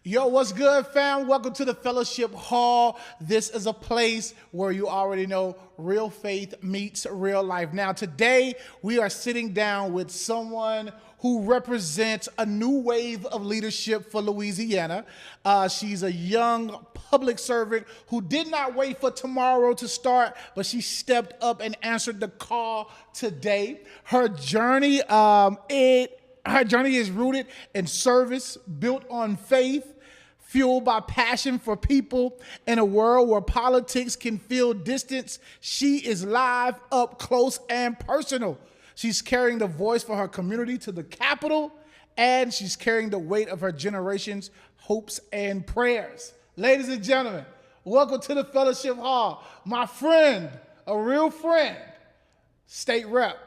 Yo, what's good, fam? Welcome to the Fellowship Hall. This is a place where you already know real faith meets real life. Now, today we are sitting down with someone who represents a new wave of leadership for Louisiana. She's a young public servant who did not wait for tomorrow to start, but she stepped up and answered the call today. Her journey, her journey is rooted in service, built on faith, fueled by passion for people. In a world where politics can feel distant, she is live, up close, and personal. She's carrying the voice for her community to the Capitol, and she's carrying the weight of her generation's hopes and prayers. Ladies and gentlemen, welcome to the Fellowship Hall. My friend, a real friend, State Rep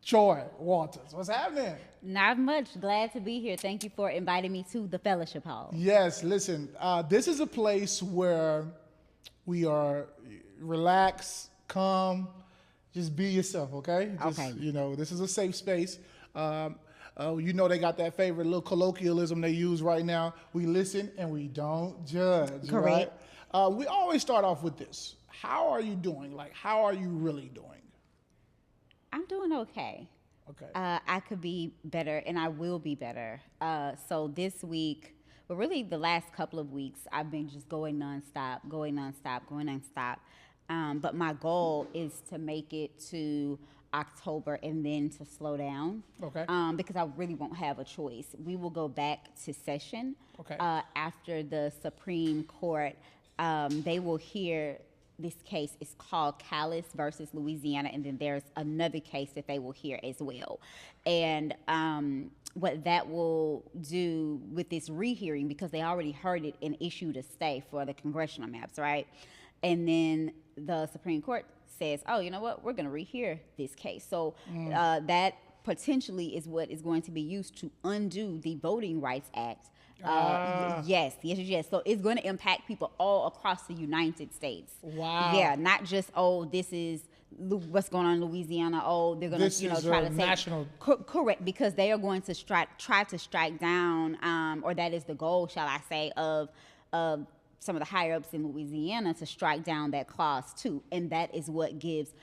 Joy Walters. What's happening? Not much. Glad to be here. Thank you for inviting me to the Fellowship Hall. Yes, listen, this is a place where we are relaxed, calm, just be yourself, okay? Okay. You know, this is a safe space. You know they got that favorite little colloquialism they use right now. We listen and we don't judge. Correct. Right? We always start off with this. How are you doing? Like, how are you really doing? I'm doing okay. Okay. I could be better, and I will be better. So this week, but really the last couple of weeks, I've been just going nonstop. But my goal is to make it to October and then to slow down. Okay. Because I really won't have a choice. We will go back to session. Okay. After the Supreme Court. They will hear this case. Is called Callis versus Louisiana, and then there's another case that they will hear as well. And what that will do with this rehearing, because they already heard it and issued a stay for the congressional maps, right? And then the Supreme Court says, oh, you know what, we're going to rehear this case. So that potentially is what is going to be used to undo the Voting Rights Act. Yes. So it's going to impact people all across the United States. Wow. Yeah, not just, oh, this is what's going on in Louisiana. Oh, they're going to, try to say national. Correct, because they are going to try to strike down, or that is the goal, shall I say, of some of the higher ups in Louisiana to strike down that clause too, and that is what gives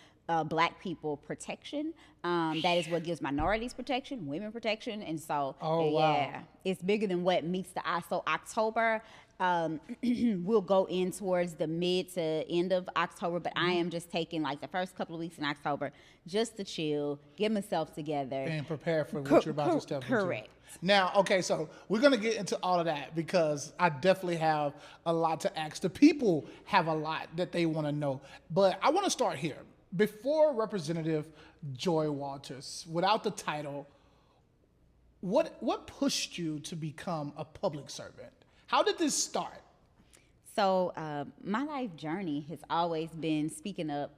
Black people protection. That is what gives minorities protection, women protection, and so wow. It's bigger than what meets the eye. So October, we'll go in towards the mid to end of October, but I am just taking like the first couple of weeks in October just to chill, get myself together, And prepare for what you're about to step into. Correct. Now, okay, so we're going to get into all of that because I definitely have a lot to ask. The people have a lot that they want to know, but I want to start here. Before Representative Joy Walters, without the title, what pushed you to become a public servant? How did this start? So my life journey has always been speaking out.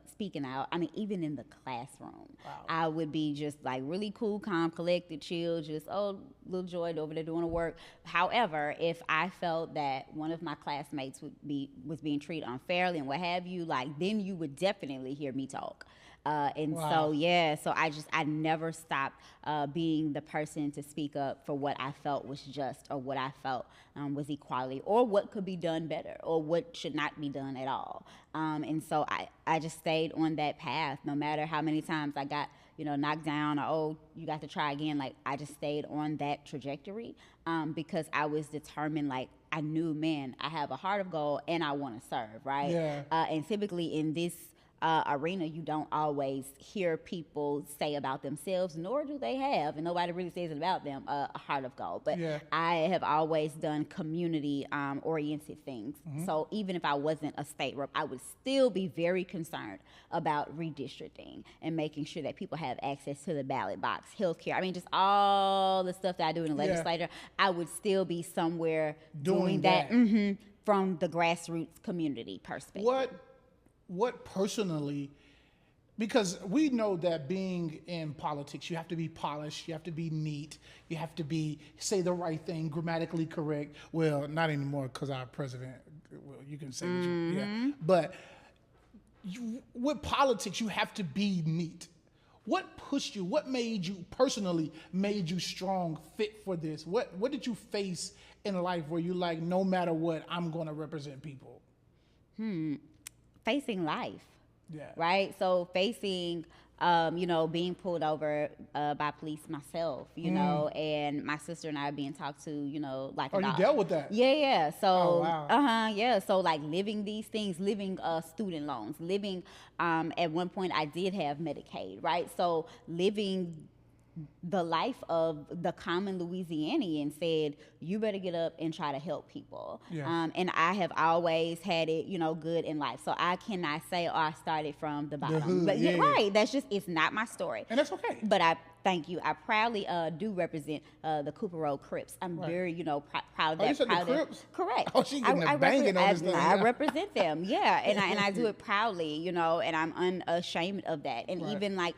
I mean, even in the classroom, Wow. I would be just like really cool, calm, collected, chill, just, oh, little Joy over there doing the work. However, if I felt that one of my classmates was being treated unfairly and what have you, like, then you would definitely hear me talk. Wow. So I never stopped being the person to speak up for what I felt was just, or what I felt was equality, or what could be done better, or what should not be done at all. And so I just stayed on that path, no matter how many times I got, knocked down, or, oh, you got to try again. Like, I just stayed on that trajectory because I was determined, like, I knew, man, I have a heart of gold and I want to serve, right? Yeah. And typically in this arena, you don't always hear people say about themselves, nor do they have, and nobody really says it about them, a heart of gold. But Yeah. I have always done community oriented things. So even if I wasn't a state rep, I would still be very concerned about redistricting and making sure that people have access to the ballot box, healthcare. I mean, just all the stuff that I do in the legislature, I would still be somewhere doing that from the grassroots community perspective. What personally, because we know that being in politics, you have to be polished, you have to be neat, you have to say the right thing, grammatically correct. Well, not anymore because our president, well, you can say, yeah. But with politics, you have to be neat. What pushed you? What made you personally made you strong, fit for this? What did you face in life where you like, no matter what, I'm going to represent people? Facing life. Yeah. Right? So facing, being pulled over by police myself, and my sister and I being talked to, like Oh, a you dog. dealt with that? Yeah, yeah. So, Oh, wow. yeah. So like living these things, living student loans, living. At one point, I did have Medicaid, right? So living the life of the common Louisianian said, you better get up and try to help people. Yeah. And I have always had it, good in life. So I cannot say, oh, I started from the bottom. hood, But yeah. right, it's not my story. And that's okay. But I thank you. I proudly do represent the Cooper Road Crips. I'm Right. very, proud of that. Oh, you said the proud of that. Crips? Correct. Oh, she getting the banging on this thing. I represent them, yeah, and I do it proudly, and I'm unashamed of that. And Right. even like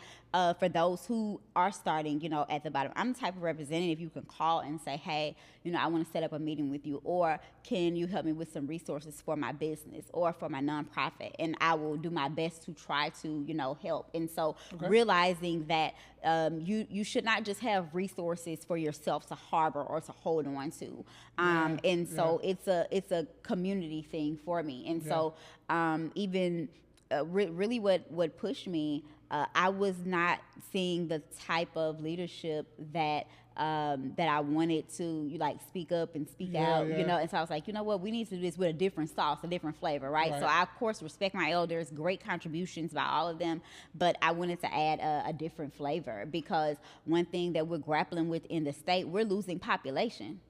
for those who are starting, at the bottom, I'm the type of representative you can call and say, hey, I want to set up a meeting with you, or can you help me with some resources for my business or for my nonprofit? And I will do my best to try to, help. And so realizing that you should not just have resources for yourself to harbor or to hold on to. And so it's a community thing for me. And so even really what pushed me, I was not seeing the type of leadership that I wanted to speak up and speak out, and so I was like, you know what, we need to do this with a different sauce, a different flavor, right? So I of course respect my elders, great contributions by all of them, but I wanted to add a different flavor, because one thing that we're grappling with in the state, we're losing population.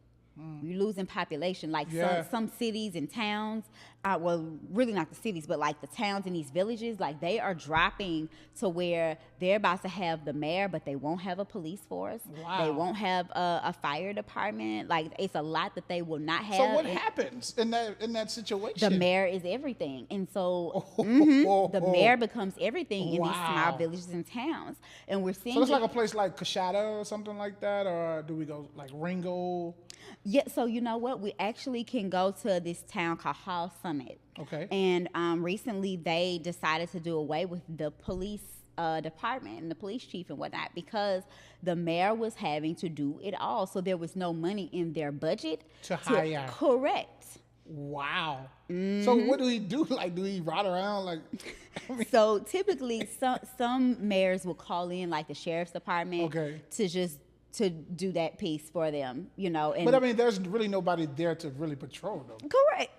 We're losing population. Like some cities and towns, well, really not the cities, but like the towns and these villages, like they are dropping to where they're about to have the mayor, but they won't have a police force. Wow. They won't have a fire department. Like it's a lot that they will not have. So what happens in that situation? The mayor is everything. And so the mayor becomes everything in these small villages and towns. And we're seeing So it's like a place like Coshada or something like that, or do we go like Ringo? Yeah, so you know what? We actually can go to this town called Hall Summit. Okay. And recently they decided to do away with the police department and the police chief and whatnot, because the mayor was having to do it all. So there was no money in their budget To hire. Correct. Wow. So what do he do? Like, do he ride around like? I mean, So typically some mayors will call in like the sheriff's department to do that piece for them, And but I mean, there's really nobody there to really patrol them. correct.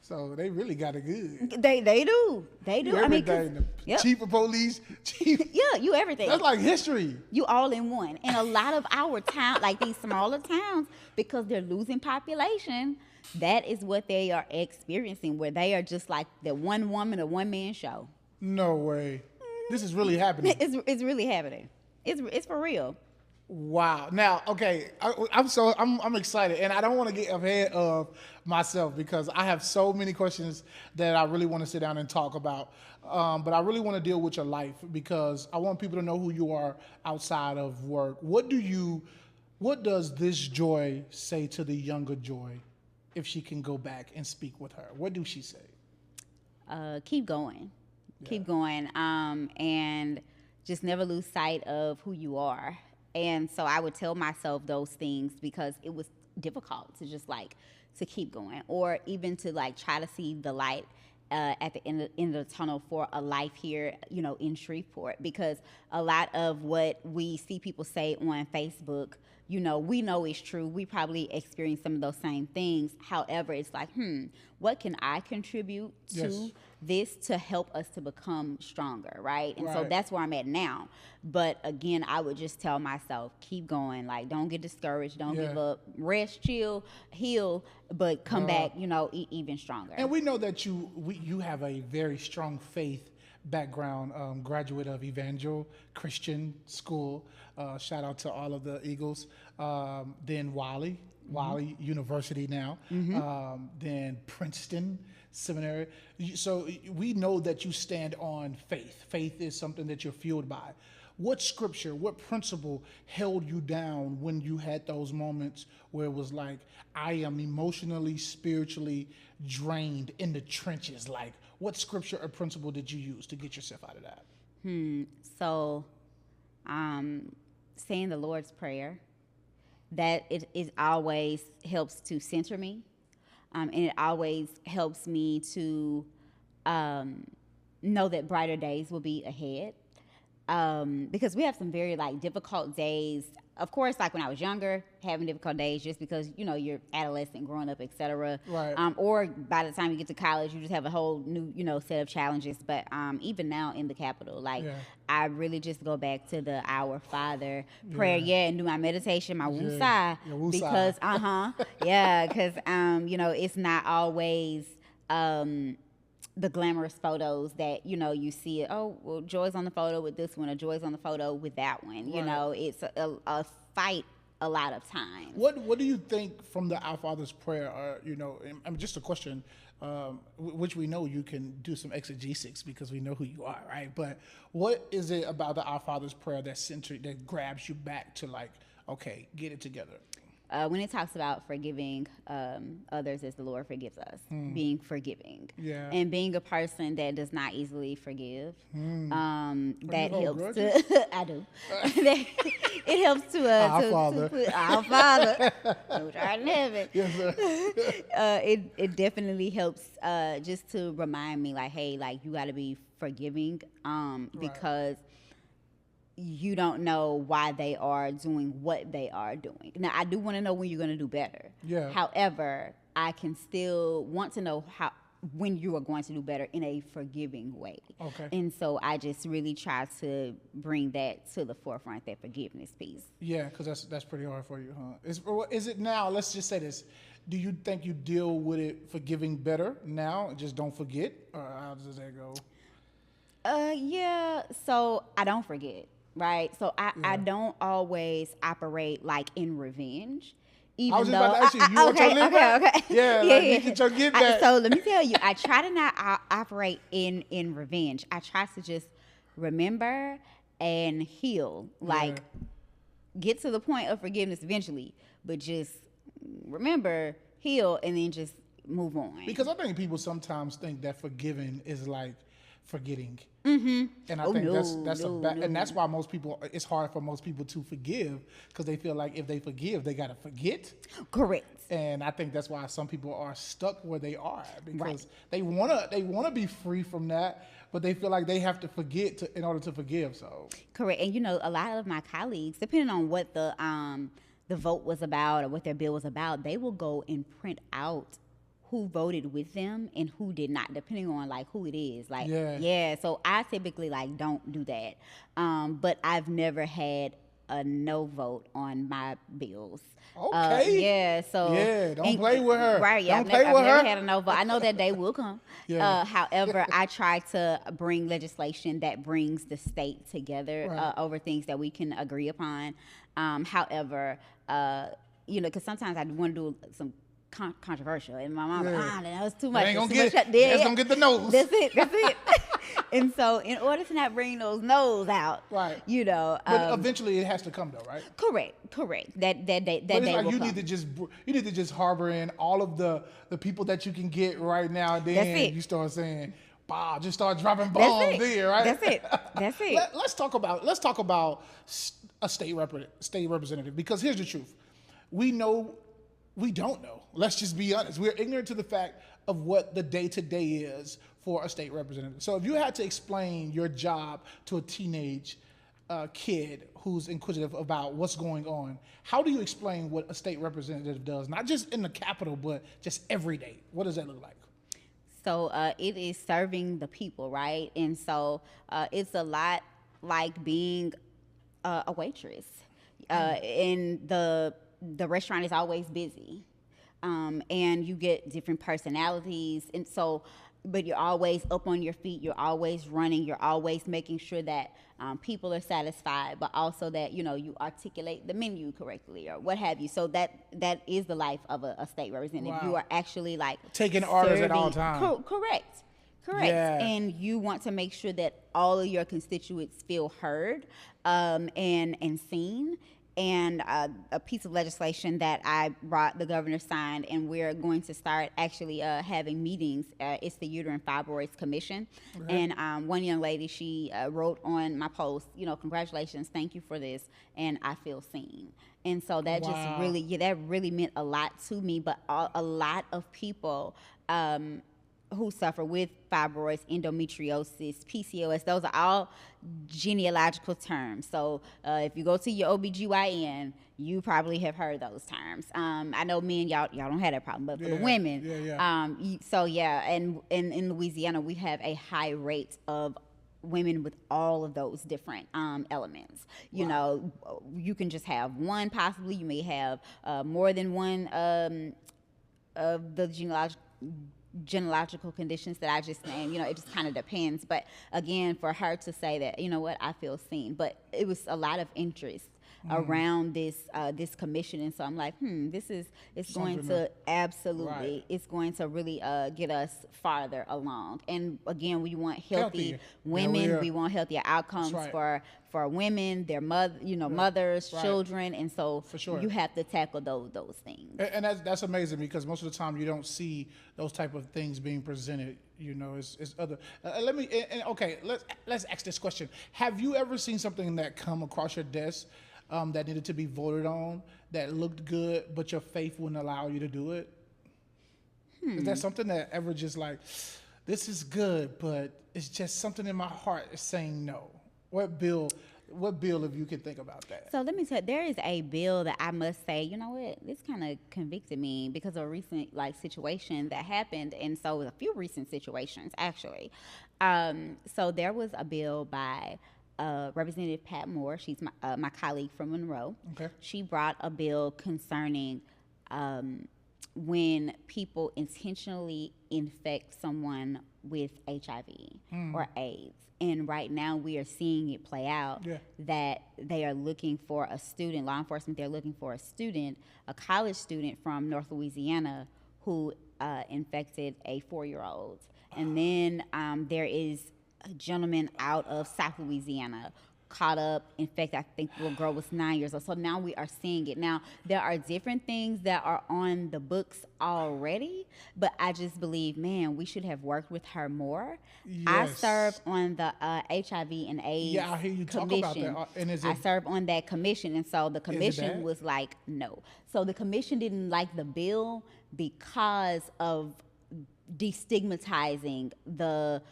So they really got it good. They do. They do. I mean, 'cause- Everything. yep. Chief of police, chief. Yeah, you everything. That's like history. You all in one. And a lot of our town, like these smaller towns, because they're losing population, that is what they are experiencing, where they are just like the one woman or one man show. No way. This is really happening. It's really happening. It's for real. Wow. Now, okay, I'm excited, and I don't want to get ahead of myself because I have so many questions that I really want to sit down and talk about. But I really want to deal with your life because I want people to know who you are outside of work. What does this Joy say to the younger Joy if she can go back and speak with her? What do she say? Keep going. Keep going. And just never lose sight of who you are. And so I would tell myself those things because it was difficult to just to keep going, or even to try to see the light at the end of the tunnel for a life here, in Shreveport. Because a lot of what we see people say on Facebook, we know it's true. We probably experience some of those same things. However, it's like, what can I contribute to this to help us to become stronger, right? And so that's where I'm at now. But again, I would just tell myself, keep going. Don't get discouraged. Don't give up. Rest, chill, heal, but come back, even stronger. And we know that you have a very strong faith background, graduate of Evangel Christian School. Shout out to all of the Eagles. Then Wiley University now. Then Princeton Seminary. So we know that you stand on faith. Faith is something that you're fueled by. What scripture, what principle held you down when you had those moments where it was like, I am emotionally, spiritually drained in the trenches? Like, what scripture or principle did you use to get yourself out of that? So saying the Lord's Prayer. That it always helps to center me, and it always helps me to know that brighter days will be ahead. Because we have some very like difficult days. Of course, like when I was younger, having difficult days just because, you're adolescent, growing up, etc. Right. Or by the time you get to college, you just have a whole new, set of challenges. But even now in the Capitol, like I really just go back to the Our Father prayer, and do my meditation, my woosah, because because it's not always the glamorous photos that you see it. Oh, well, Joy's on the photo with this one, or Joy's on the photo with that one. It's a fight a lot of times. What do you think from the Our Father's prayer? Just a question, which we know you can do some exegesis because we know who you are, right? But what is it about the Our Father's prayer that grabs you back to like, okay, get it together? When it talks about forgiving others as the Lord forgives us, being forgiving, and being a person that does not easily forgive, that helps to. I do. It helps to Our Father. Our Father, which art in heaven. Yes, sir. It definitely helps just to remind me, like, hey, like you got to be forgiving, because you don't know why they are doing what they are doing. Now, I do want to know when you're going to do better. Yeah. However, I can still want to know when you are going to do better in a forgiving way. Okay. And so I just really try to bring that to the forefront, that forgiveness piece. Yeah, because that's pretty hard for you, huh? Is it now? Let's just say this. Do you think you deal with it forgiving better now? Just don't forget, or how does that go? Yeah. So I don't forget. Right, so I don't always operate like in revenge. Even I was just though, about to ask you, you want your live back? Okay. Yeah, you get your get back. So let me tell you, I try to not operate in revenge. I try to just remember and heal, like get to the point of forgiveness eventually, but just remember, heal, and then just move on. Because I think people sometimes think that forgiving is like forgetting. Mm-hmm. And I think and that's why it's hard for most people to forgive, because they feel like if they forgive, they got to forget. Correct. And I think that's why some people are stuck where they are, because they want to be free from that, but they feel like they have to forget in order to forgive. So correct. And a lot of my colleagues, depending on what the vote was about or what their bill was about, they will go and print out who voted with them and who did not, depending on like who it is. Like, so I typically like don't do that. But I've never had a no vote on my bills. Okay. So don't play with her. Right. Yeah. Don't play with her. I've never had a no vote. I know that day will come. However, I try to bring legislation that brings the state together over things that we can agree upon. However, because sometimes I want to do some controversial, and my mom that was too much. Ain't gonna get it. That's gonna get the nose. That's it. And so, in order to not bring those no's out, right? But eventually it has to come, though, right? Correct. That day like will you come. need to just harbor in all of the people that you can get right now. Then you start saying, "Bah," just start dropping bombs there, right? That's it. Let's talk about a state representative, because here's the truth: we don't know. Let's just be honest. We're ignorant to the fact of what the day-to-day is for a state representative. So if you had to explain your job to a teenage kid who's inquisitive about what's going on, how do you explain what a state representative does? Not just in the Capitol, but just every day. What does that look like? So it is serving the people, right? And so it's a lot like being a waitress. And the restaurant is always busy, and you get different personalities, and so, but you're always up on your feet, you're always running, you're always making sure that people are satisfied, but also that you articulate the menu correctly or what have you. So that is the life of a state representative. Wow. You are actually like taking orders at all times. Correct. Yeah. And you want to make sure that all of your constituents feel heard and seen. and a piece of legislation that I brought, the governor signed, and we're going to start actually having meetings. It's the Uterine Fibroids Commission. Okay. And one young lady, she wrote on my post, congratulations, thank you for this, and I feel seen. And so that just really, that really meant a lot to me. But a lot of people who suffer with fibroids, endometriosis, PCOS, those are all genealogical terms. So if you go to your OBGYN, you probably have heard those terms. I know men, y'all don't have that problem, but for the women, and in Louisiana, we have a high rate of women with all of those different elements. You know, you can just have one, possibly. You may have more than one of the genealogical conditions that I just named. It just kind of depends. But again, for her to say that, I feel seen. But it was a lot of interest around this commission, and so I'm like, it's going to absolutely, it's going to really get us farther along. And again, we want healthy women. We want healthier outcomes for women, their mothers, children, and so you have to tackle those things. And that's amazing, because most of the time you don't see those type of things being presented. It's other. Let's ask this question: have you ever seen something that come across your desk that needed to be voted on, that looked good, but your faith wouldn't allow you to do it? Is that something that ever just like, this is good, but it's just something in my heart is saying no? What bill, if you can think about that? So let me tell you, there is a bill that I must say, this kind of convicted me because of a recent situation that happened, and so a few recent situations actually. So there was a bill by Representative Pat Moore. She's my colleague from Monroe. Okay. She brought a bill concerning when people intentionally infect someone with HIV or AIDS. And right now we are seeing it play out that they are looking for a student, law enforcement, they're looking for a college student from North Louisiana who infected a 4-year-old. And then there is a gentleman out of South Louisiana caught up. In fact, I think the little girl was 9 years old. So now we are seeing it. Now, there are different things that are on the books already, but I just believe, man, we should have worked with her more. Yes. I serve on the HIV and AIDS Yeah, I hear you commission. talk about that. And I serve on that commission, and so the commission was like, no. So the commission didn't like the bill because of destigmatizing the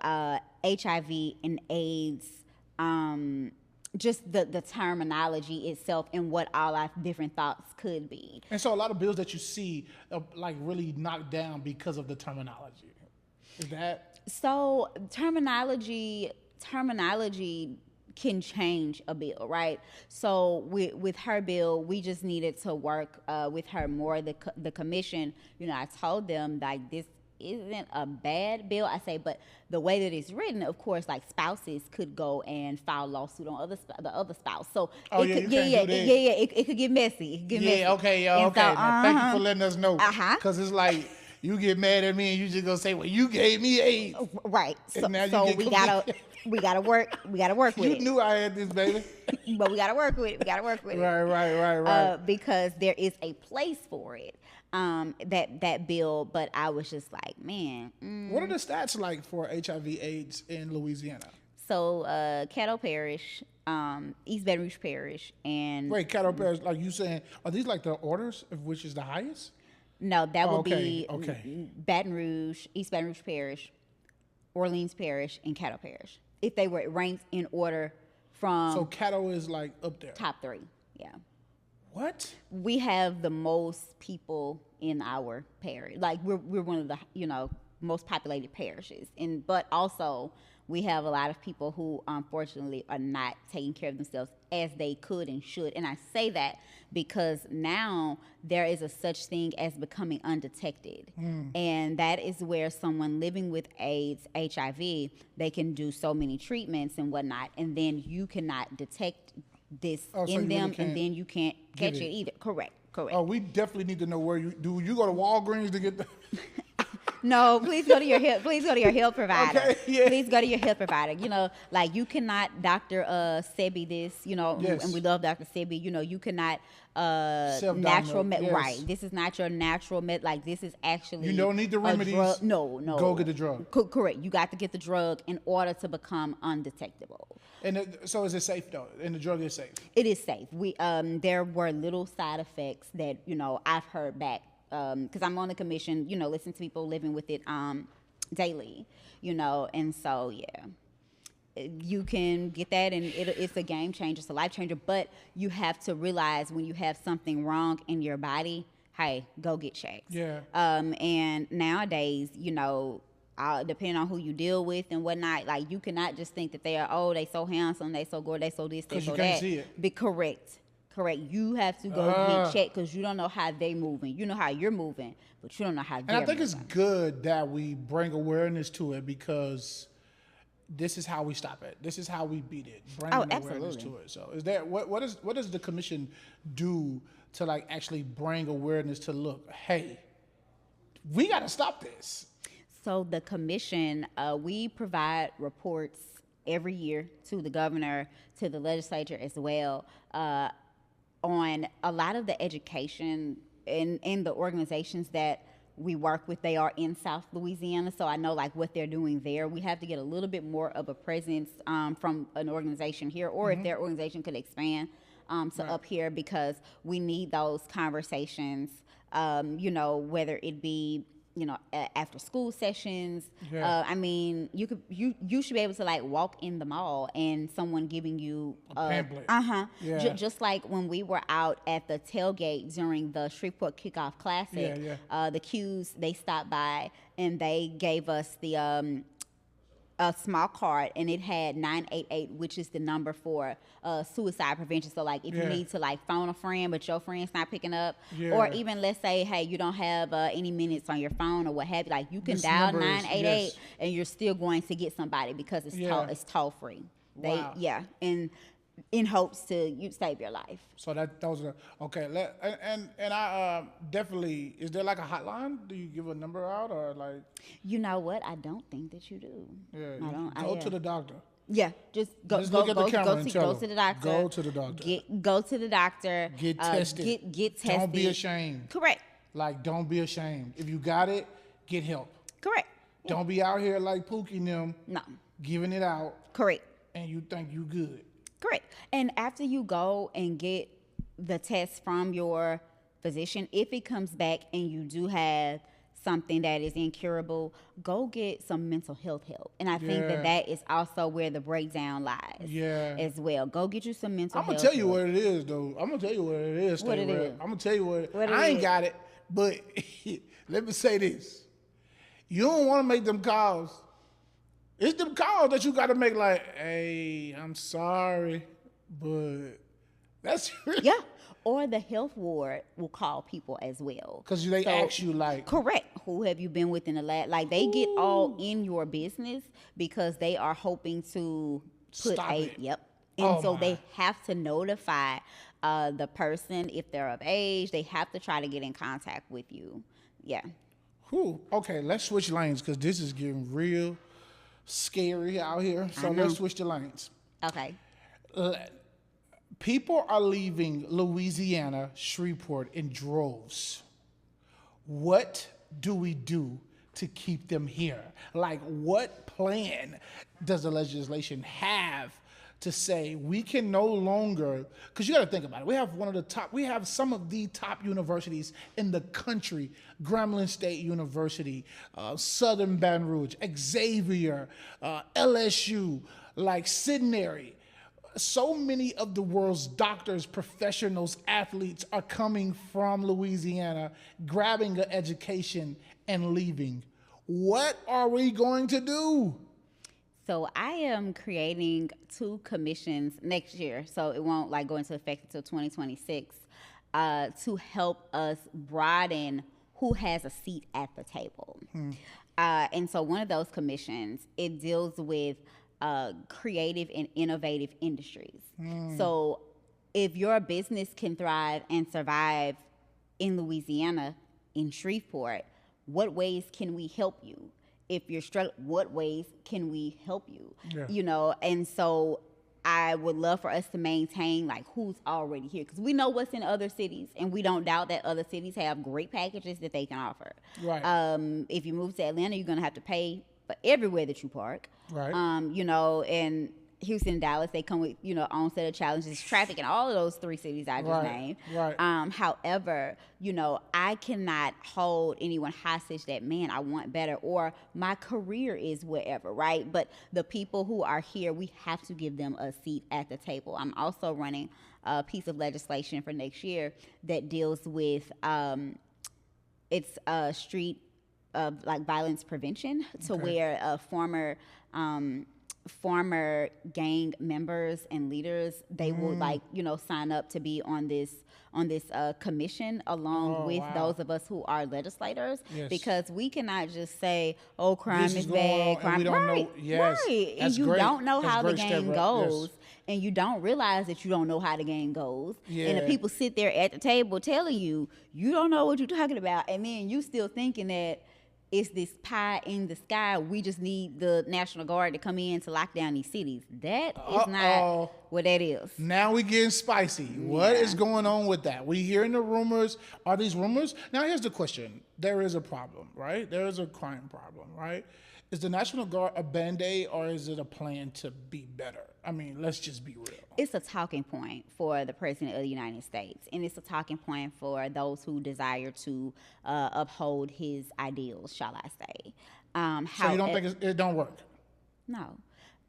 HIV and AIDS, just the terminology itself and what all our different thoughts could be. And so a lot of bills that you see really knocked down because of the terminology. Is that? So terminology can change a bill, right? So with her bill, we just needed to work with her more. The commission, I told them like, this isn't a bad bill, I say, but the way that it's written, of course, like spouses could go and file lawsuit on the other spouse. So it could get messy. It could get messy. Okay. Now, thank you for letting us know. Because it's like, you get mad at me and you just gonna say, well, you gave me AIDS. Right. So we gotta work with it. You knew I had this, baby. But we gotta work with it. Right. Because there is a place for it. That bill, but I was just like, man. What are the stats like for HIV/AIDS in Louisiana? So Caddo Parish, East Baton Rouge Parish, and Caddo Parish, like you saying, are these like the orders of which is the highest? No, that would be Baton Rouge, East Baton Rouge Parish, Orleans Parish, and Caddo Parish. If they were ranked in order from. So Caddo is like up there. Top 3, yeah. What? We have the most people in our parish. Like we're one of the most populated parishes, but also we have a lot of people who unfortunately are not taking care of themselves as they could and should. And I say that because now there is a such thing as becoming undetected. And that is where someone living with AIDS, HIV, they can do so many treatments and whatnot, and then you cannot detect this in them, and then you can't catch it either. Correct. Oh, we definitely need to know where you go to Walgreens to get the No, please go to your health. Please go to your health provider. Okay, yeah. Please go to your health provider. You know, like you cannot Dr. Sebi this. You know, Yes. and we love Dr. Sebi. You know, you cannot Self-diagnose, natural med. yes. Right. This is not your natural med. Like this is actually You don't need the a remedies. drug. No. Go get the drug. Correct. You got to get the drug in order to become undetectable. So is it safe though? And the drug is safe. It is safe. We there were little side effects that I've heard back because I'm on the commission. Listen to people living with it daily. And so yeah, you can get that, and it's a game changer. It's a life changer. But you have to realize when you have something wrong in your body, hey, go get checked. Yeah. And nowadays, depending on who you deal with and whatnot, like you cannot just think that they so handsome, they so gorgeous, they so this, they so that. Because you can't see it. Be correct. You have to go get checked because you don't know how they moving. You know how you're moving, but you don't know how they're And I think moving. it's good that we bring awareness to it because this is how we stop it. This is how we beat it. Bring awareness absolutely. to it. So is there what does the commission do to like actually bring awareness to look, hey, we got to stop this. So the commission, we provide reports every year to the governor, to the legislature as well, on a lot of the education in the organizations that we work with. They are in South Louisiana, so I know like what they're doing there. We have to get a little bit more of a presence from an organization here, or if their organization could expand to up here, because we need those conversations, whether it be after school sessions. Yeah. I mean, you should be able to like walk in the mall and someone giving you a pamphlet. Yeah. Just like when we were out at the tailgate during the Shreveport Kickoff Classic, the Qs, they stopped by and they gave us the a small card, and it had 988, which is the number for suicide prevention. So like if you need to like phone a friend but your friend's not picking up, or even let's say, hey, you don't have any minutes on your phone or what have you, like you can This dial number is- 988 and you're still going to get somebody because it's toll free. Wow. And in hopes to save your life. So those are okay. And I definitely, is there like a hotline? Do you give a number out or like? You know what? I don't think that you do. Yeah, I don't. go to the doctor. Yeah, just go. Just look at the camera and tell go them. to the doctor. Go to the doctor. Go to the doctor. Get tested. Get tested. Don't be ashamed. Correct. Like, don't be ashamed. If you got it, get help. Correct. Don't be out here like Pookie and them. No. Giving it out. Correct. And you think you good. Correct. And after you go and get the test from your physician, if it comes back and you do have something that is incurable, go get some mental health help. And I think that is also where the breakdown lies as well. Go get you some mental health I'm going to tell you help. what it is, though. I'm going to tell you what it is. What it is. I'm going to tell you what What it I ain't is. got it, but let me say this. You don't want to make them calls. It's them calls that you got to make like, hey, I'm sorry, but that's really... Yeah. Or the health ward will call people as well. Because they ask you like... Correct. Who have you been with in the last... Like, they get all in your business because they are hoping to put Stop it. Yep. And so my. they have to notify the person if they're of age. They have to try to get in contact with you. Yeah. Whew. Okay, let's switch lanes because this is getting real scary out here. So let's switch the lanes. Okay. People are leaving Louisiana, Shreveport in droves. What do we do to keep them here? Like, what plan does the legislation have to say we can no longer, because you got to think about it. We have some of the top universities in the country: Grambling State University, Southern Baton Rouge, Xavier, LSU, like Sydenham. So many of the world's doctors, professionals, athletes are coming from Louisiana, grabbing an education and leaving. What are we going to do? So I am creating 2 commissions next year, so it won't like go into effect until 2026, to help us broaden who has a seat at the table. And so one of those commissions, it deals with creative and innovative industries. So if your business can thrive and survive in Louisiana, in Shreveport, what ways can we help you? If you're struggling, what ways can we help you? Yeah. You know, and so I would love for us to maintain like who's already here, because we know what's in other cities, and we don't doubt that other cities have great packages that they can offer. Right. If you move to Atlanta, you're gonna have to pay for everywhere that you park. Right. You know, and Houston and Dallas, they come with, you know, own set of challenges, traffic, and all of those 3 cities I just named. Right. However, you know, I cannot hold anyone hostage that, man, I want better, or my career is wherever, right? But the people who are here, we have to give them a seat at the table. I'm also running a piece of legislation for next year that deals with it's street like violence prevention, to where former gang members and leaders, they will like, you know, sign up to be on this commission along with those of us who are legislators, because we cannot just say, oh, crime is bad, crime, we don't know. Yes, right, and you don't know how the game goes, and you don't realize that you don't know how the game goes, and the people sit there at the table telling you you don't know what you're talking about, and then you still thinking that it's this pie in the sky. We just need the National Guard to come in to lock down these cities. That is not what that is. Now we getting spicy. What is going on with that? We hearing the rumors. Are these rumors? Now here's the question. There is a problem, right? There is a crime problem, right? Is the National Guard a Band-Aid, or is it a plan to be better? I mean, let's just be real. It's a talking point for the President of the United States, and it's a talking point for those who desire to uphold his ideals, shall I say. So you don't think it don't work? No.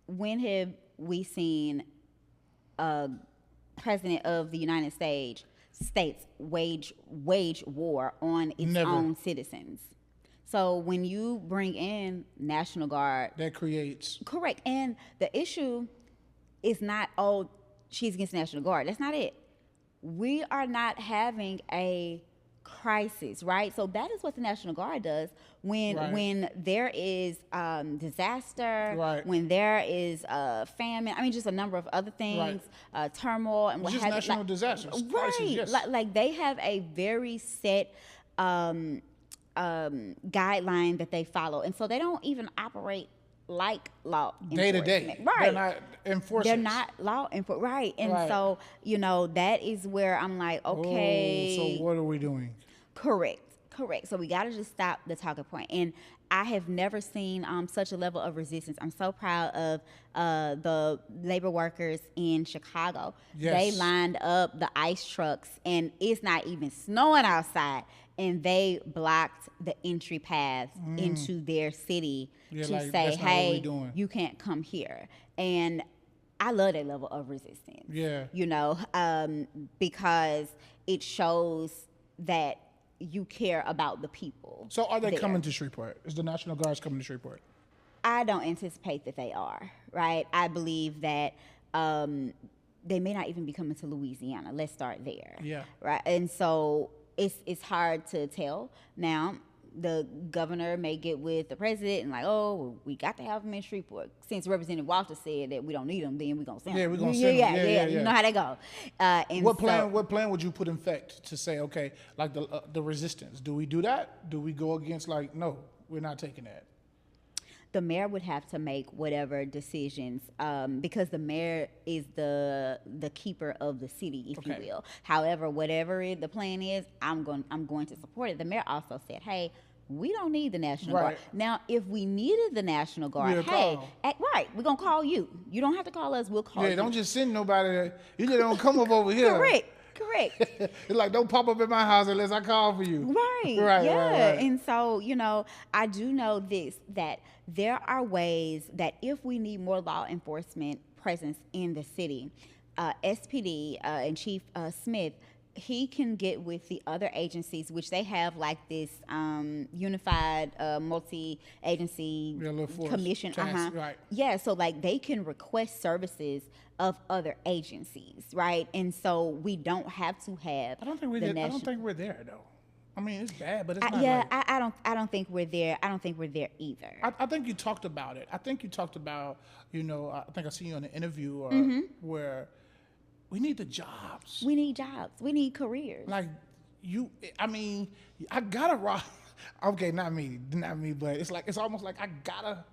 When have we seen a President of the United States wage war on its own citizens? So when you bring in National Guard, that creates correct, and the issue is not, oh, she's against National Guard. That's not it. We are not having a crisis, right? So that is what the National Guard does when there is disaster, when there is famine. I mean, just a number of other things, turmoil, and what have you. Just national disasters, right? crisis, yes. Like they have a very set guideline that they follow, and so they don't even operate like law day to day. Right, they're not enforcing. They're not law enforcement, right? And so, you know, that is where I'm like, okay, so what are we doing? Correct. So we got to just stop the talking point. And I have never seen such a level of resistance. I'm so proud of the labor workers in Chicago. They lined up the ice trucks, and it's not even snowing outside, and they blocked the entry paths into their city to say, hey, you can't come here. And I love that level of resistance. Yeah. You know, because it shows that you care about the people. So are they coming to Shreveport? Is the National Guards coming to Shreveport? I don't anticipate that they are, right? I believe that they may not even be coming to Louisiana. Let's start there. Yeah. Right. And so it's hard to tell. Now, the governor may get with the president and like, oh, well, we got to have them in Shreveport. Since Representative Walter said that we don't need them, then we're going to send them. Yeah, we're going to send them. Yeah. You know how they go. And what plan would you put in effect to say, okay, like the resistance? Do we do that? Do we go against like, no, we're not taking that? The mayor would have to make whatever decisions because the mayor is the keeper of the city, if you will. However, whatever the plan is, I'm going to support it. The mayor also said, hey, we don't need the National Guard. Now, if we needed the National Guard, we're going to call you. You don't have to call us. We'll call you. Yeah, don't just send nobody. You just don't come up over here. Correct. It's like, don't pop up at my house unless I call for you. Right. And so, you know, I do know this, that there are ways that if we need more law enforcement presence in the city, SPD and Chief Smith, he can get with the other agencies, which they have like this unified multi-agency commission. Yeah, so like they can request services of other agencies, right? And so we don't have to have. I don't think we're there though. I mean, it's bad, but it's not. I don't think we're there. I don't think we're there either. I think you talked about it. I think you talked about, you know, I think I see you in an interview where we need the jobs. We need jobs. We need careers. Like I mean, I gotta rob. Okay, not me, but it's like it's almost like I gotta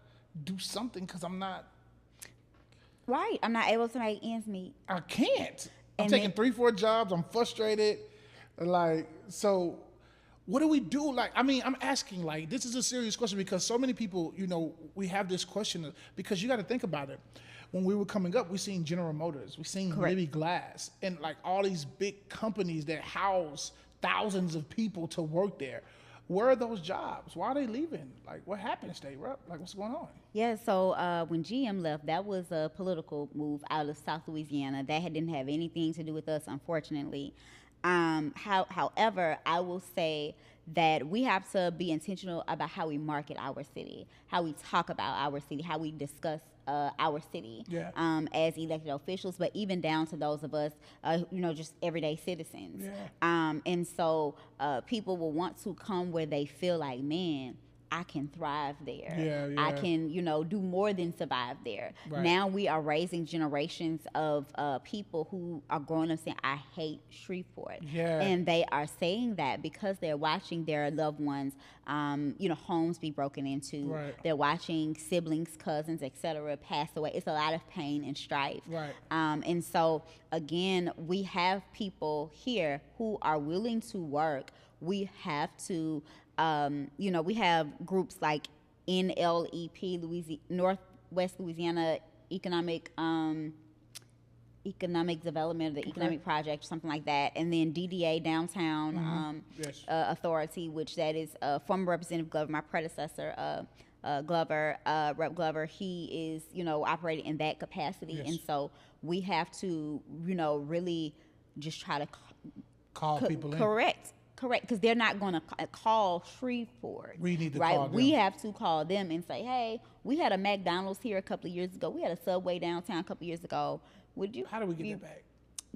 do something because I'm not. Right. I'm not able to make ends meet. I can't. I'm And taking then- 3, 4 jobs. I'm frustrated. Like, so what do we do? Like, I mean, I'm asking, like, this is a serious question because so many people, we have this question because you got to think about it. When we were coming up, we seen General Motors, we seen Correct. Libby Glass, and like all these big companies that house thousands of people to work there. Where are those jobs? Why are they leaving? Like, what happened, State Rep? Like, what's going on? Yeah, so when GM left, that was a political move out of South Louisiana. Didn't have anything to do with us, unfortunately. However, I will say that we have to be intentional about how we market our city, how we talk about our city, how we discuss our city Yeah. as elected officials, but even down to those of us, just everyday citizens. Yeah. And so people will want to come where they feel like, man, I can thrive there. Yeah, I yeah. can, do more than survive there. Right. Now we are raising generations of people who are growing up saying, I hate Shreveport. Yeah. And they are saying that because they're watching their loved ones, homes be broken into. Right. They're watching siblings, cousins, etc. pass away. It's a lot of pain and strife. Right. And so, again, we have people here who are willing to work. We have to, we have groups like NLEP, Northwest Louisiana Economic Development, or the Economic Project, or something like that, and then DDA Downtown Yes. Authority, which that is former Representative Glover, my predecessor, Glover, Rep Glover. He is, operating in that capacity, Yes. and so we have to, really just try to Call people in. correct, because they're not going to call Shreveport. We need to right? call them. We have to call them and say, hey, we had a McDonald's here a couple of years ago. We had a Subway downtown a couple of years ago. Would you? How do we get that back?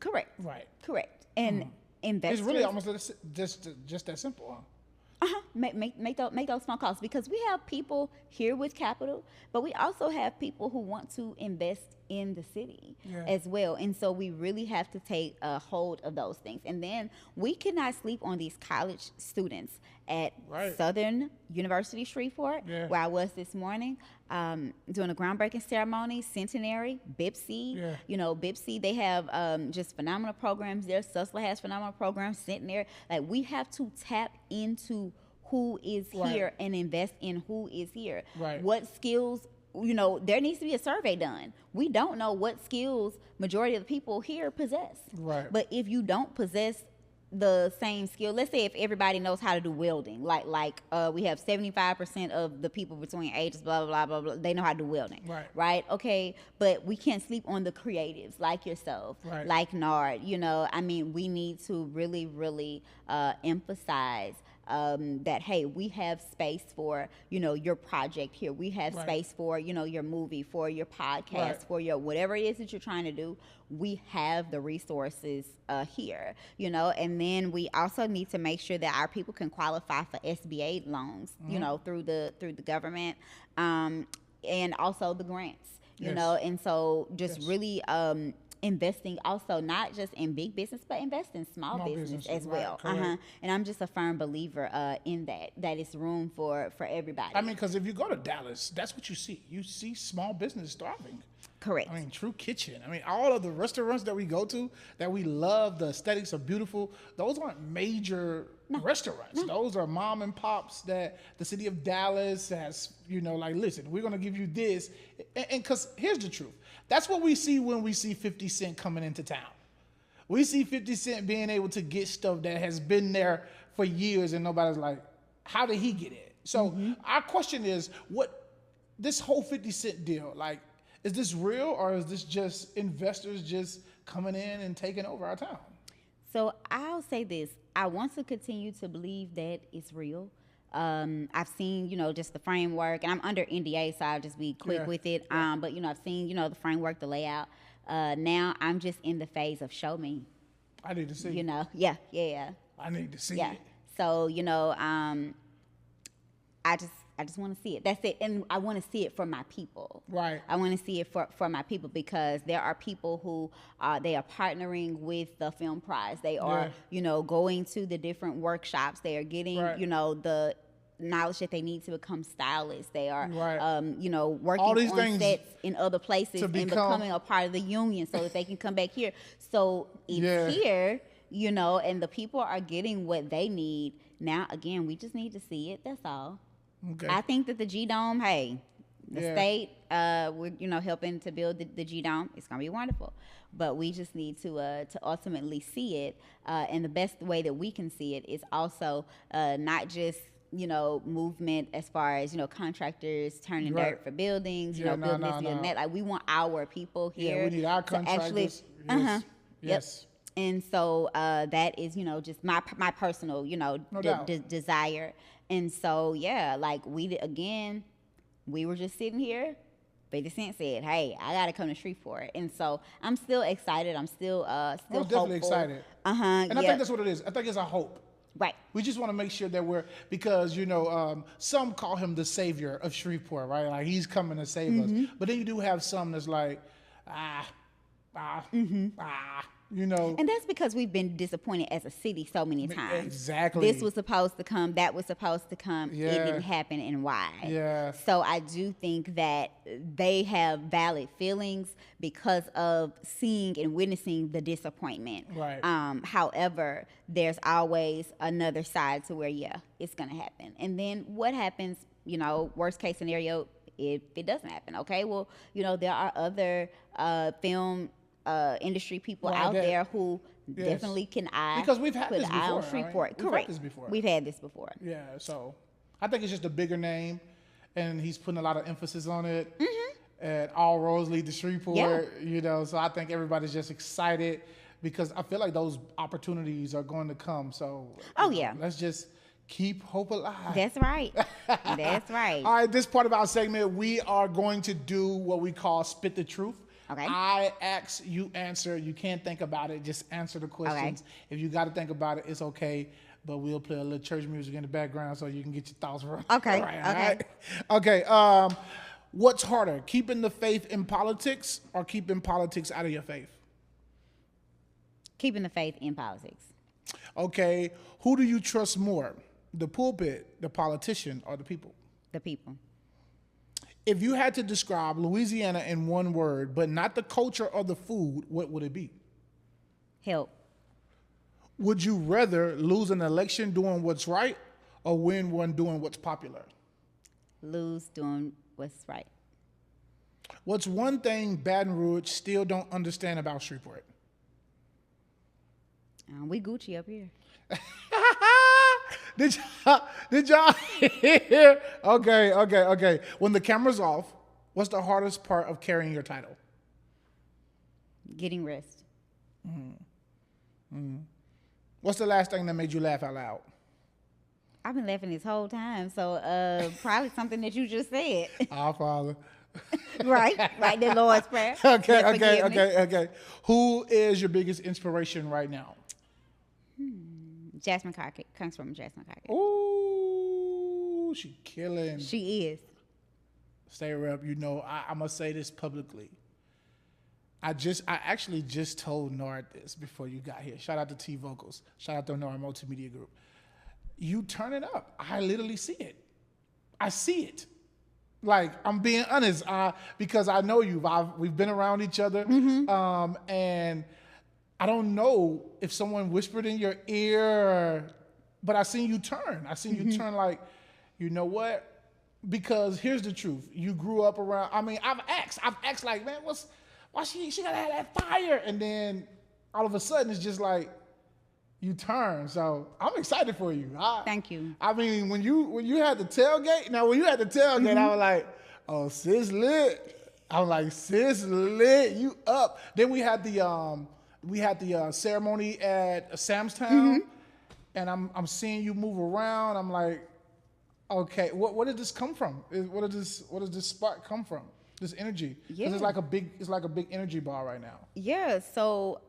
Correct. Right. Correct. And investors. It's really almost just that simple, huh? Make those phone calls, because we have people here with capital, but we also have people who want to invest in the city as well. And so we really have to take a hold of those things. And then we cannot sleep on these college students at Southern University Shreveport, where I was this morning, doing a groundbreaking ceremony, Centenary, BIPSI. BIPSI, they have just phenomenal programs there. Susla has phenomenal programs, Centenary. Like, we have to tap into who is here and invest in who is here. Right. What skills, there needs to be a survey done. We don't know what skills majority of the people here possess. Right. But if you don't possess the same skill, let's say if everybody knows how to do welding, like we have 75% of the people between ages, blah, blah, blah, blah, they know how to do welding. Right? Okay, but we can't sleep on the creatives like yourself, like Nard. We need to really, really emphasize that, hey, we have space for, your project here. We have space for, your movie, for your podcast, for your whatever it is that you're trying to do. We have the resources here, and then we also need to make sure that our people can qualify for SBA loans, through the government, and also the grants, and so just really investing also not just in big business, but invest in small business as well. And I'm just a firm believer in that it's room for everybody. I mean, because if you go to Dallas, that's what you see. You see small business thriving. Correct. I mean, True Kitchen. I mean, all of the restaurants that we go to that we love, the aesthetics are beautiful. Those aren't major restaurants. Those are mom and pops that the city of Dallas has, listen, we're going to give you this. And because here's the truth. That's what we see when we see 50 Cent coming into town. We see 50 Cent being able to get stuff that has been there for years and nobody's like, how did he get it? So our question is, what this whole 50 Cent deal, like, is this real, or is this just investors just coming in and taking over our town? So I'll say this. I want to continue to believe that it's real. I've seen, just the framework, and I'm under NDA, so I'll just be quick with it. But, I've seen, the framework, the layout. Now I'm just in the phase of show me. I need to see it. Yeah. I need to see it. So, I just want to see it. That's it. And I want to see it for my people. Right. I want to see it for my people, because there are people who they are partnering with the Film Prize. They are, going to the different workshops. They are getting, the knowledge that they need to become stylists. They are, Right. working All these on things sets in other places to and become- becoming a part of the union so that they can come back here. So it's Yeah. here, and the people are getting what they need. Now, again, we just need to see it. That's all. Okay. I think that the G-Dome, hey, the Yeah. state, we're helping to build the G-Dome. It's gonna be wonderful, but we just need to ultimately see it. And the best way that we can see it is also not just movement as far as contractors turning Right. dirt for buildings, Yeah, building this, building that. Like we want our people here. Yeah, we need our to actually, contractors. Yes. Yep. Yes. And so that is, just my personal, doubt. desire. And so, yeah, like we were just sitting here. 50 Cent said, "Hey, I gotta come to Shreveport," and so I'm still excited. I'm still I'm hopeful. definitely excited. And I Yeah. think that's what it is. I think it's a hope. Right. We just want to make sure that because some call him the savior of Shreveport, right? Like he's coming to save Mm-hmm. us. But then you do have some that's like, And that's because we've been disappointed as a city so many times. Exactly. This was supposed to come, that was supposed to come, Yeah. it didn't happen, and why? Yeah. So I do think that they have valid feelings because of seeing and witnessing the disappointment. Right. However, there's always another side to where, it's going to happen. And then what happens, worst case scenario, if it doesn't happen, okay? Well, there are other film industry people Right, out there who yes. definitely can Because we've had put this an eye before, on right? Shreveport. We've had Correct. this before. We've had this before. Yeah, so I think it's just a bigger name, and he's putting a lot of emphasis on it. And all roads lead to Shreveport, so I think everybody's just excited because I feel like those opportunities are going to come. So, let's just keep hope alive. That's right. That's right. All right, this part of our segment, we are going to do what we call Spit the Truth. Okay. I ask, you answer. You can't think about it. Just answer the questions. If you got to think about it, it's okay. But we'll play a little church music in the background so you can get your thoughts right. Okay, Right, okay. What's harder, keeping the faith in politics or keeping politics out of your faith? Keeping the faith in politics. Okay. Who do you trust more, the pulpit, the politician, or the people? The people. If you had to describe Louisiana in one word, but not the culture or the food, what would it be? Help. Would you rather lose an election doing what's right or win one doing what's popular? Lose doing what's right. What's one thing Baton Rouge still don't understand about Shreveport? We Gucci up here. Did y'all hear? Okay. When the camera's off, what's the hardest part of carrying your title? Getting rest. What's the last thing that made you laugh out loud? I've been laughing this whole time, so probably something that you just said. Our Father. Right, the Lord's Prayer. Okay. Who is your biggest inspiration right now? Jasmine Crockett comes from Jasmine Crockett. Ooh, she killing. She is. Stay rep. I'm gonna say this publicly. I actually just told Nord this before you got here. Shout out to T Vocals. Shout out to Nord Multimedia Group. You turn it up. I literally see it. I see it. Like, I'm being honest, because I know you. We've been around each other, and I don't know if someone whispered in your ear, but I seen you turn. I seen you turn like, you know what? Because here's the truth. You grew up around, I've asked like, man, why she gotta have that fire? And then all of a sudden it's just like, you turn. So I'm excited for you. Thank you. When you had the tailgate, I was like, oh, sis lit. I was like, sis lit, you up. Then we had the ceremony at Sam's Town, and I'm seeing you move around. I'm like, okay, where did this come from? Where does this spark come from? This energy? Because it's like a big energy bar right now. Yeah. So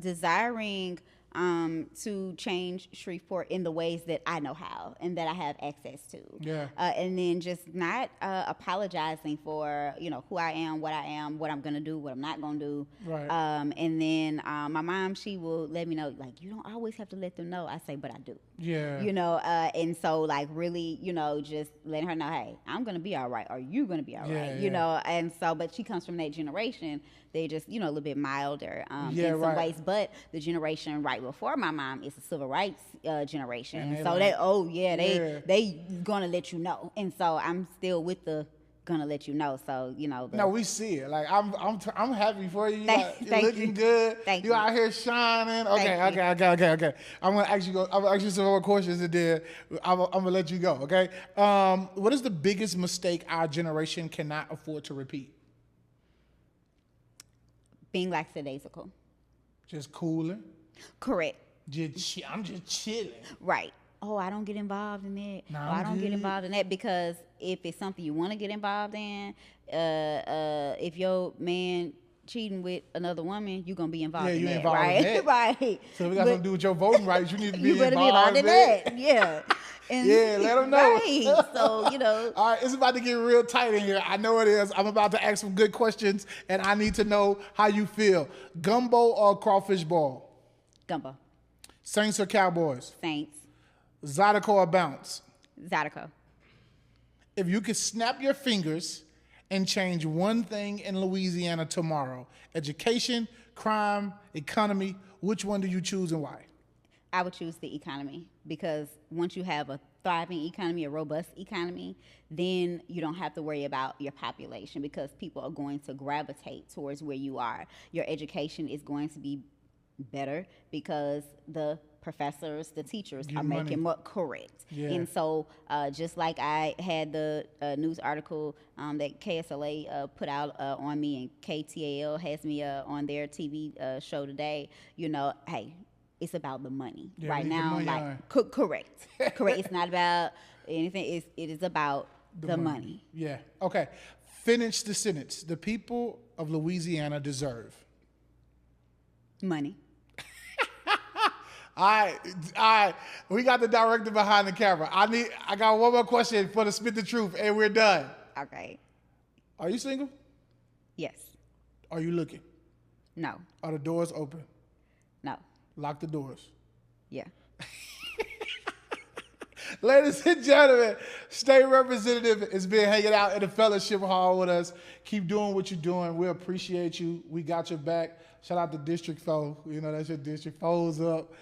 desiring to change Shreveport in the ways that I know how and that I have access to. Yeah. And then just not apologizing for, who I am, what I'm going to do, what I'm not going to do. Right. And then my mom, she will let me know, like, you don't always have to let them know. I say, but I do. Yeah. And so, like, really, just letting her know, hey, I'm going to be all right. Or you going to be all right, And so, but she comes from that generation. They're just, a little bit milder in some ways. But the generation right before my mom is the civil rights generation. And so they gonna let you know. And so I'm still with the gonna let you know. So, No, we see it. Like, I'm happy for you. You're looking you. good. Thank you you. out here shining. Okay. I'm gonna ask you some more questions and then I'm gonna let you go, okay? What is the biggest mistake our generation cannot afford to repeat? Being lackadaisical. Just cooling. Correct. I'm just chilling. Right. Oh, I don't get involved in that. No, I don't get involved in that because if it's something you want to get involved in, if your man cheating with another woman, you're gonna be involved in that, right? In that. Right. So we got something to do with your voting rights. You need to be you better be involved in that. Yeah. And, yeah, let them know. Right. So, All right, it's about to get real tight in here. I know it is. I'm about to ask some good questions, and I need to know how you feel. Gumbo or crawfish ball? Gumbo. Saints or Cowboys? Saints. Zydeco or bounce? Zydeco. If you could snap your fingers and change one thing in Louisiana tomorrow, education, crime, economy, which one do you choose and why? I would choose the economy because once you have a thriving economy, a robust economy, then you don't have to worry about your population because people are going to gravitate towards where you are. Your education is going to be better because the professors, the teachers are making more correct. Yeah. And so just like I had the news article that KSLA put out on me and KTAL has me on their TV show today, hey, it's about the money right now. Correct. It's not about anything. It is about the money. Yeah. Okay. Finish the sentence. The people of Louisiana deserve money. All right. We got the director behind the camera. I got one more question for the Spit the Truth, and we're done. Okay. Are you single? Yes. Are you looking? No. Are the doors open? No. Lock the doors. Yeah. Ladies and gentlemen, State Representative has been hanging out in the fellowship hall with us. Keep doing what you're doing. We appreciate you. We got your back. Shout out to District 4. That's your district. Foes up.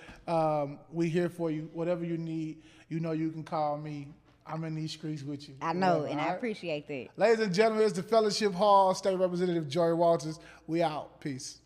We here for you. Whatever you need, you can call me. I'm in these streets with you. I know, and I appreciate that. Ladies and gentlemen, it's the fellowship hall. State Representative Joy Walters. We out. Peace.